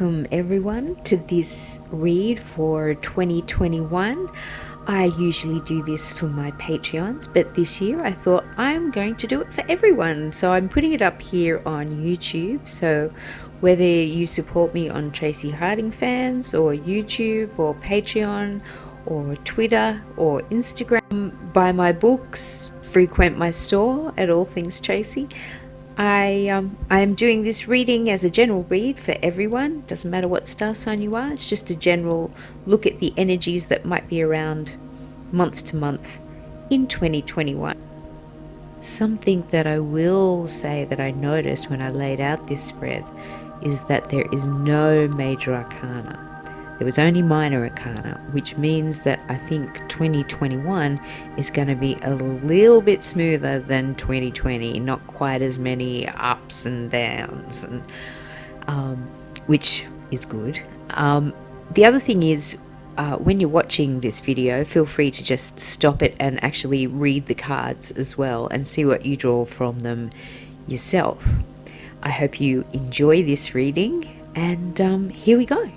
welcome everyone to this read for 2021. I usually do this for my Patreons, but this year I thought I'm going to do it for everyone. So I'm putting it up here on YouTube. So whether you support me on Traci Harding Fans or YouTube or Patreon or Twitter or Instagram, buy my books, frequent my store at All Things Traci. I am doing this reading as a general read for everyone. Doesn't matter what star sign you are. It's just a general look at the energies that might be around month to month in 2021. Something that I will say that I noticed when I laid out this spread is that there is no major arcana. There was only minor arcana, which means that I think 2021 is going to be a little bit smoother than 2020, not quite as many ups and downs, and which is good. The other thing is, when you're watching this video, feel free to just stop it and actually read the cards as well and see what you draw from them yourself. I hope you enjoy this reading, and here we go.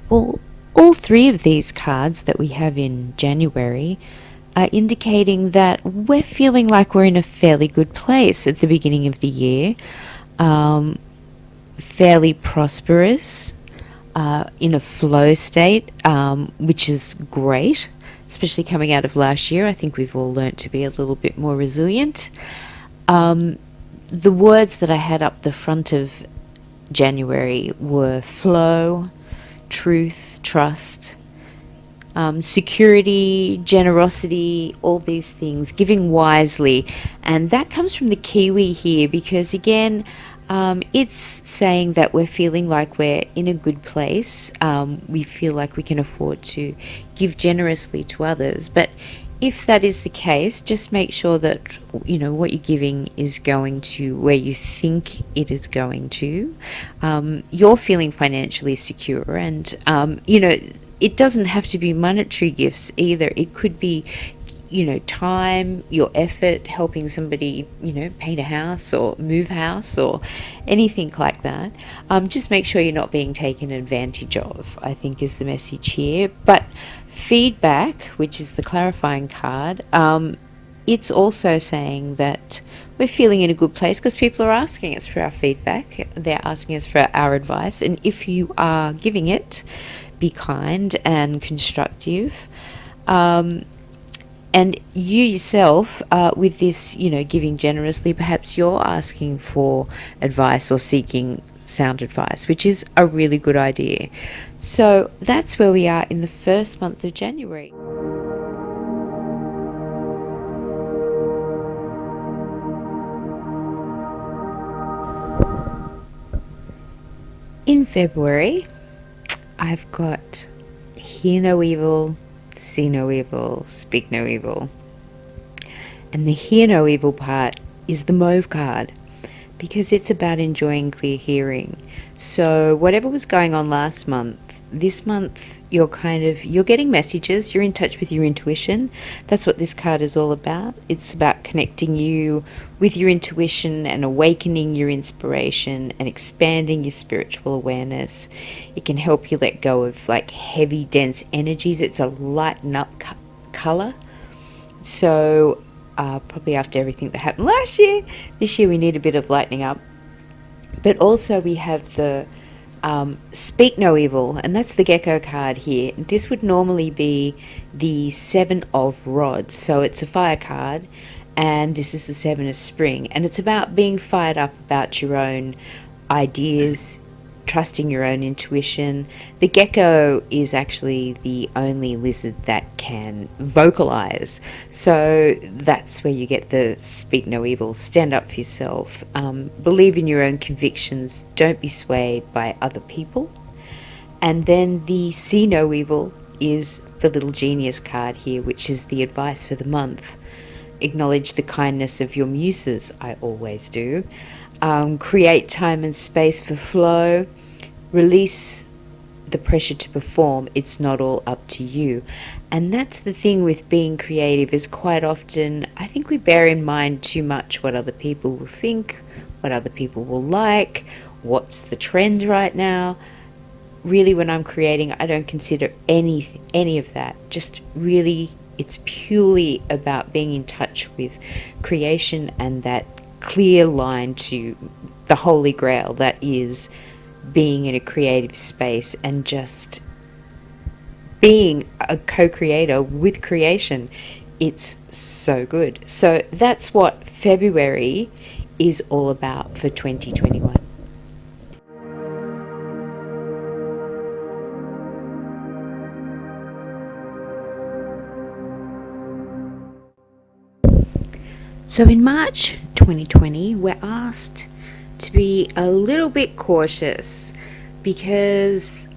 Well, all three of these cards that we have in January are indicating that we're feeling like we're in a fairly good place at the beginning of the year, fairly prosperous, in a flow state, which is great, especially coming out of last year. I think we've all learnt to be a little bit more resilient. The words that I had up the front of January were flow, truth, trust, security, generosity, all these things, giving wisely. And that comes from the Kiwi here because, again, it's saying that we're feeling like we're in a good place. We feel like we can afford to give generously to others. But if that is the case, just make sure that, you know, what you're giving is going to where you think it is going to. You're feeling financially secure, and, you know, it doesn't have to be monetary gifts either. It could be, you know, time, your effort, helping somebody, you know, paint a house or move house or anything like that. Just make sure you're not being taken advantage of, I think, is the message here. But feedback, which is the clarifying card, it's also saying that we're feeling in a good place because people are asking us for our feedback. They're asking us for our advice. And if you are giving it, be kind and constructive. And you yourself, with this, you know, giving generously, perhaps you're asking for advice or seeking sound advice, which is a really good idea. So that's where we are in the first month of January. In February, I've got hear no evil, see no evil, speak no evil. And the hear no evil part is the mauve card because it's about enjoying clear hearing. So whatever was going on last month, this month you're getting messages, you're in touch with your intuition. That's what this card is all about. It's about connecting you with your intuition and awakening your inspiration and expanding your spiritual awareness. It can help you let go of like heavy, dense energies. It's a lighten up color. So probably after everything that happened last year, this year we need a bit of lightening up. But also we have the speak no evil, and that's the gecko card here. This would normally be the 7 of rods, so it's a fire card, and this is the 7 of spring, and it's about being fired up about your own ideas, trusting your own intuition. The gecko is actually the only lizard that can vocalize, so that's where you get the speak no evil. Stand up for yourself, believe in your own convictions, don't be swayed by other people. And then the see no evil is the little genius card here, which is the advice for the month. Acknowledge the kindness of your muses. I always do. Create time and space for flow. Release the pressure to perform. It's not all up to you. And that's the thing with being creative, is quite often I think we bear in mind too much what other people will think, what other people will like, what's the trend right now. Really, when I'm creating, I don't consider any of that. Just really, it's purely about being in touch with creation and that clear line to the holy grail that is being in a creative space and just being a co-creator with creation. It's so good. So that's what February is all about for 2021. So in March 2020, we're asked to be a little bit cautious because,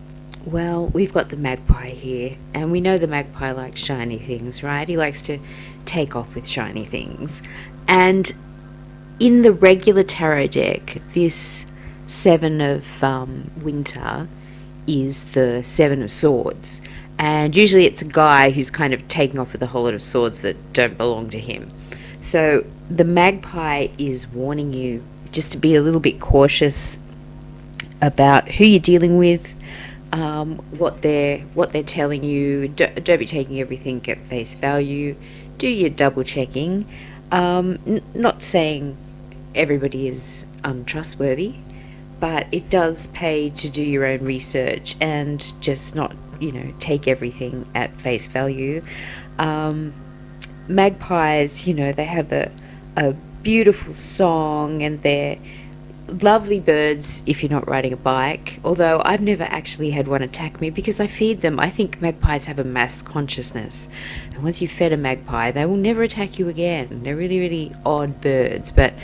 well, we've got the magpie here, and we know the magpie likes shiny things, right? He likes to take off with shiny things. And in the regular tarot deck, this Seven of Winter is the Seven of Swords. And usually it's a guy who's kind of taking off with a whole lot of swords that don't belong to him. So the magpie is warning you just to be a little bit cautious about who you're dealing with, what they're telling you. Don't be taking everything at face value. Do your double checking. Not saying everybody is untrustworthy, but it does pay to do your own research and just not, take everything at face value. Magpies, they have a beautiful song, and they're lovely birds if you're not riding a bike, although I've never actually had one attack me because I feed them. I think magpies have a mass consciousness, and once you've fed a magpie, they will never attack you again. They're really, really odd birds. But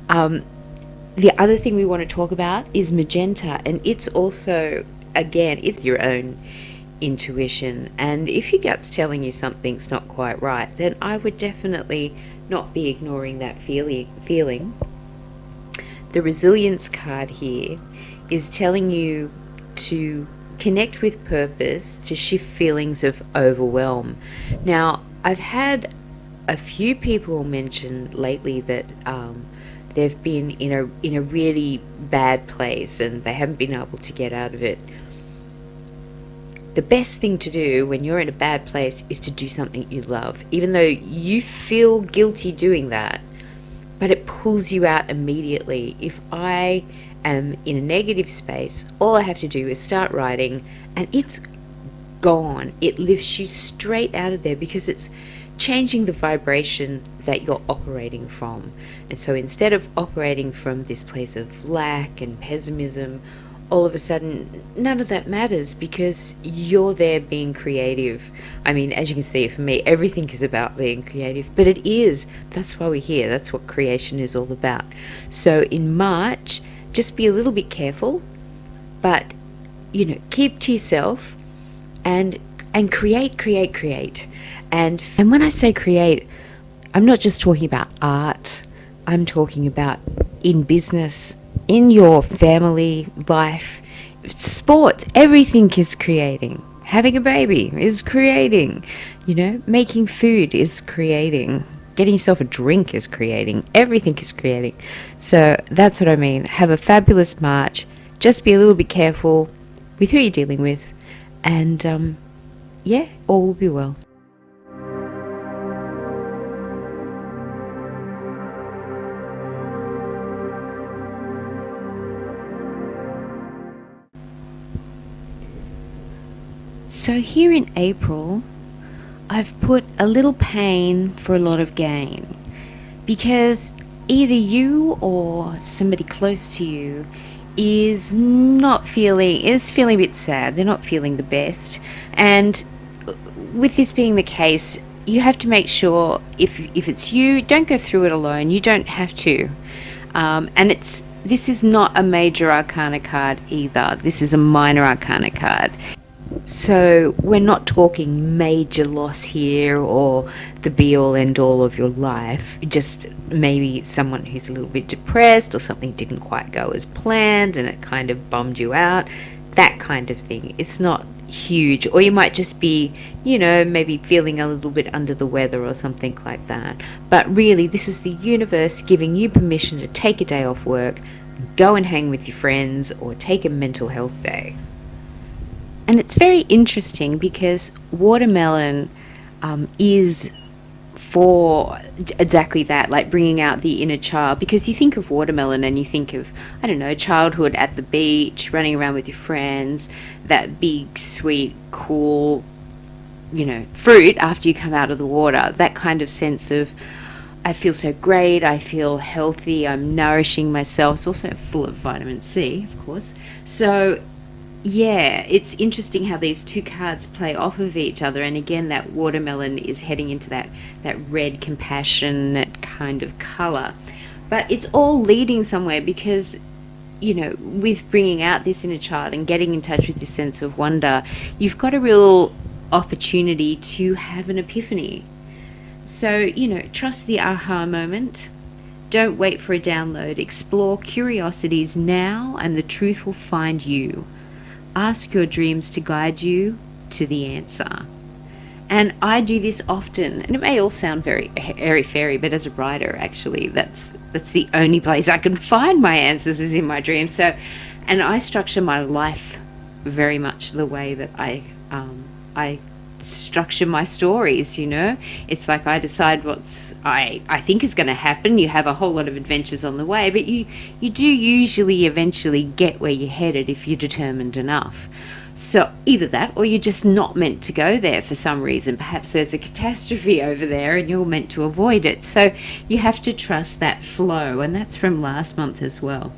the other thing we want to talk about is magenta, and it's also, again, it's your own intuition, and if your gut's telling you something's not quite right, then I would definitely not be ignoring that feeling. The resilience card here is telling you to connect with purpose, to shift feelings of overwhelm. Now, I've had a few people mention lately that they've been in a really bad place and they haven't been able to get out of it. The best thing to do when you're in a bad place is to do something you love, even though you feel guilty doing that, but it pulls you out immediately. If I am in a negative space, all I have to do is start writing and it's gone. It lifts you straight out of there because it's changing the vibration that you're operating from. And so instead of operating from this place of lack and pessimism, all of a sudden, none of that matters because you're there being creative. I mean, as you can see, for me, everything is about being creative, but it is. That's why we're here. That's what creation is all about. So in March, just be a little bit careful, but, keep to yourself and create. And when I say create, I'm not just talking about art. I'm talking about in business, in your family life, sports, everything is creating. Having a baby is creating. Making food is creating. Getting yourself a drink is creating. Everything is creating. So that's what I mean. Have a fabulous March. Just be a little bit careful with who you're dealing with. And all will be well. So here in April, I've put a little pain for a lot of gain, because either you or somebody close to you is feeling a bit sad. They're not feeling the best. And with this being the case, you have to make sure if it's you, don't go through it alone. You don't have to. And this is not a major arcana card either. This is a minor arcana card. So we're not talking major loss here or the be-all end-all of your life. Just maybe someone who's a little bit depressed or something didn't quite go as planned and it kind of bummed you out. that kind of thing. It's not huge, or you might just be, you know, maybe feeling a little bit under the weather or something like that. But really, this is the universe giving you permission to take a day off work, go and hang with your friends, or take a mental health day. And it's very interesting because watermelon is for exactly that, like bringing out the inner child. Because you think of watermelon and you think of, I don't know, childhood at the beach, running around with your friends, that big, sweet, cool, you know, fruit after you come out of the water. That kind of sense of, I feel so great, I feel healthy, I'm nourishing myself. It's also full of vitamin C, of course. So yeah, it's interesting how these two cards play off of each other. And again, that watermelon is heading into that red, compassionate kind of color. But it's all leading somewhere because, you know, with bringing out this inner child and getting in touch with this sense of wonder, you've got a real opportunity to have an epiphany. So, you know, trust the aha moment. Don't wait for a download. Explore curiosities now, and the truth will find you. Ask your dreams to guide you to the answer. And I do this often, and it may all sound very airy-fairy, but as a writer, actually, that's the only place I can find my answers is in my dreams. So, and I structure my life very much the way that I structure my stories. You know, it's like I decide what's I think is going to happen. You have a whole lot of adventures on the way, but you do usually eventually get where you're headed if you're determined enough. So either that, or you're just not meant to go there for some reason. Perhaps there's a catastrophe over there and you're meant to avoid it. So you have to trust that flow, and that's from last month as well.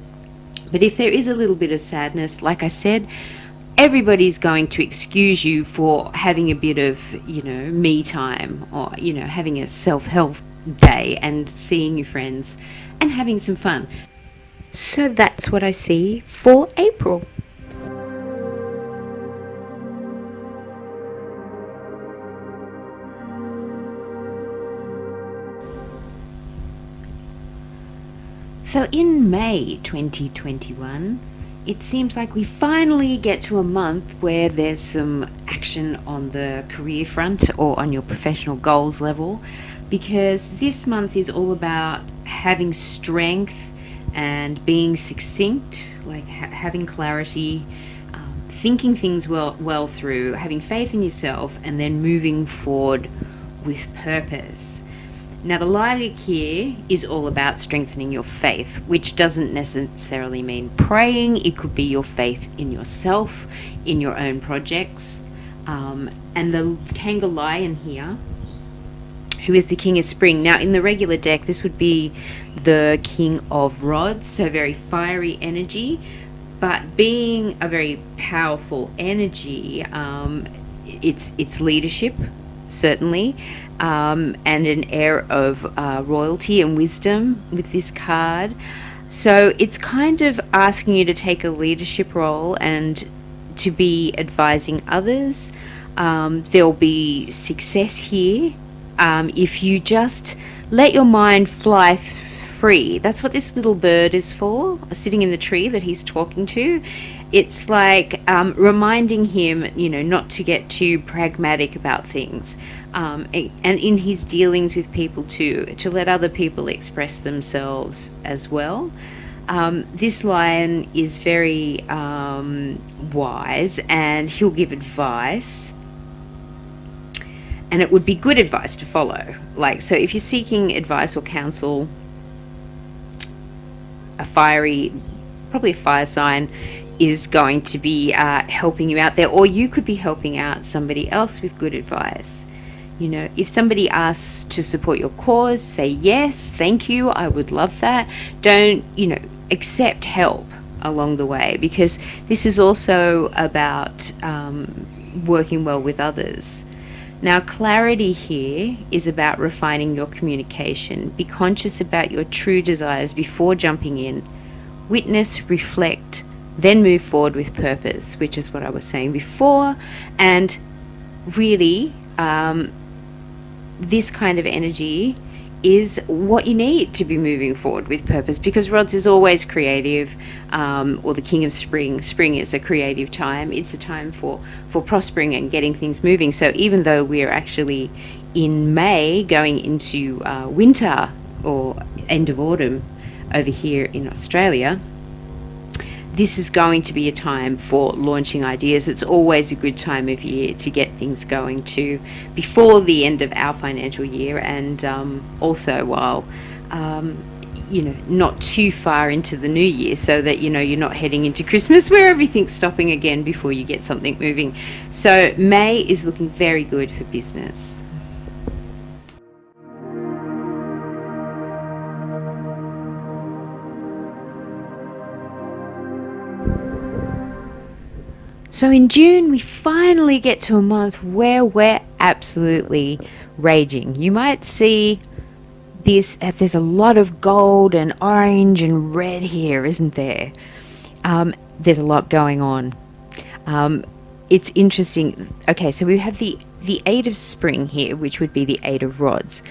But if there is a little bit of sadness, like I said, everybody's going to excuse you for having a bit of, you know, me time, or, you know, having a self-help day and seeing your friends and having some fun. So that's what I see for April. So in May 2021, it seems like we finally get to a month where there's some action on the career front or on your professional goals level, because this month is all about having strength and being succinct, like having clarity, thinking things well through, having faith in yourself, and then moving forward with purpose. Now, the lilac here is all about strengthening your faith, which doesn't necessarily mean praying. It could be your faith in yourself, in your own projects. And the Kanga Lion here, who is the King of Spring. Now, in the regular deck, this would be the King of Rods, so very fiery energy. But being a very powerful energy, it's leadership, certainly. And an air of royalty and wisdom with this card. So it's kind of asking you to take a leadership role and to be advising others. There'll be success here if you just let your mind fly free. That's what this little bird is for, sitting in the tree that he's talking to. It's like reminding him, you know, not to get too pragmatic about things. And in his dealings with people too, to let other people express themselves as well. This lion is very wise, and he'll give advice, and it would be good advice to follow. Like, so if you're seeking advice or counsel, probably a fire sign is going to be helping you out there, or you could be helping out somebody else with good advice. You know, if somebody asks to support your cause, say yes, thank you, I would love that. Don't, you know, accept help along the way, because this is also about working well with others. Now, clarity here is about refining your communication. Be conscious about your true desires before jumping in. Witness, reflect, then move forward with purpose, which is what I was saying before. And really, this kind of energy is what you need to be moving forward with purpose, because Rods is always creative, or the king of spring. Spring is a creative time. It's a time for prospering and getting things moving. So even though we're actually in May going into winter or end of autumn over here in Australia, this is going to be a time for launching ideas. It's always a good time of year to get things going too, before the end of our financial year, and also while not too far into the new year, so that you're not heading into Christmas where everything's stopping again before you get something moving. So May is looking very good for business. So in June, we finally get to a month where we're absolutely raging. You might see this, there's a lot of gold and orange and red here, isn't there? There's a lot going on. It's interesting. Okay, so we have the Eight of Spring here, which would be the Eight of Rods.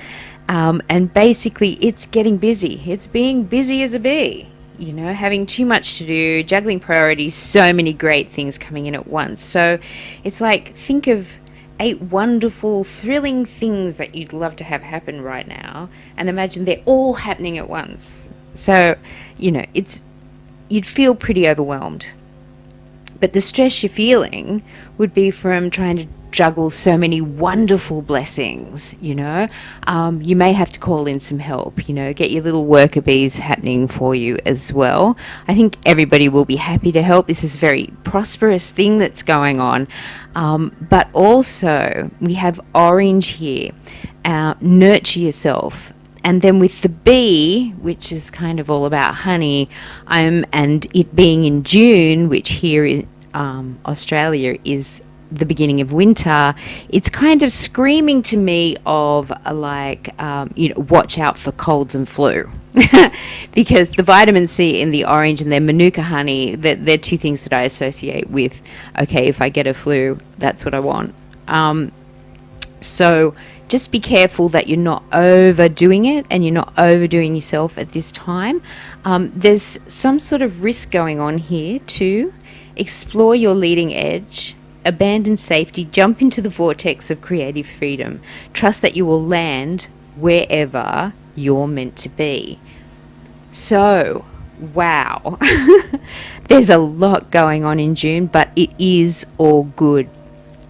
And basically, it's getting busy. It's being busy as a bee. Having too much to do, juggling priorities, so many great things coming in at once. So it's like, think of 8 wonderful, thrilling things that you'd love to have happen right now, and imagine they're all happening at once. So, you'd feel pretty overwhelmed. But the stress you're feeling would be from trying to juggle so many wonderful blessings. You may have to call in some help, get your little worker bees happening for you as well. I think everybody will be happy to help. This is a very prosperous thing that's going on. But also we have orange here, nurture yourself. And then with the bee, which is kind of all about honey, and it being in June, which here in Australia is the beginning of winter, it's kind of screaming to me of watch out for colds and flu. Because the vitamin C in the orange and the manuka honey, they're two things that I associate with, okay, if I get a flu, that's what I want. So just be careful that you're not overdoing it and you're not overdoing yourself at this time. There's some sort of risk going on here too. Explore your leading edge. Abandon safety, jump into the vortex of creative freedom. Trust that you will land wherever you're meant to be. So, wow. There's a lot going on in June, but it is all good.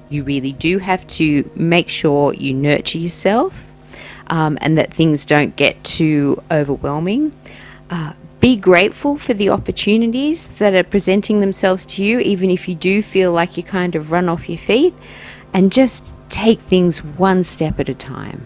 You really do have to make sure you nurture yourself, and that things don't get too overwhelming. Be grateful for the opportunities that are presenting themselves to you, even if you do feel like you kind of run off your feet, and just take things one step at a time.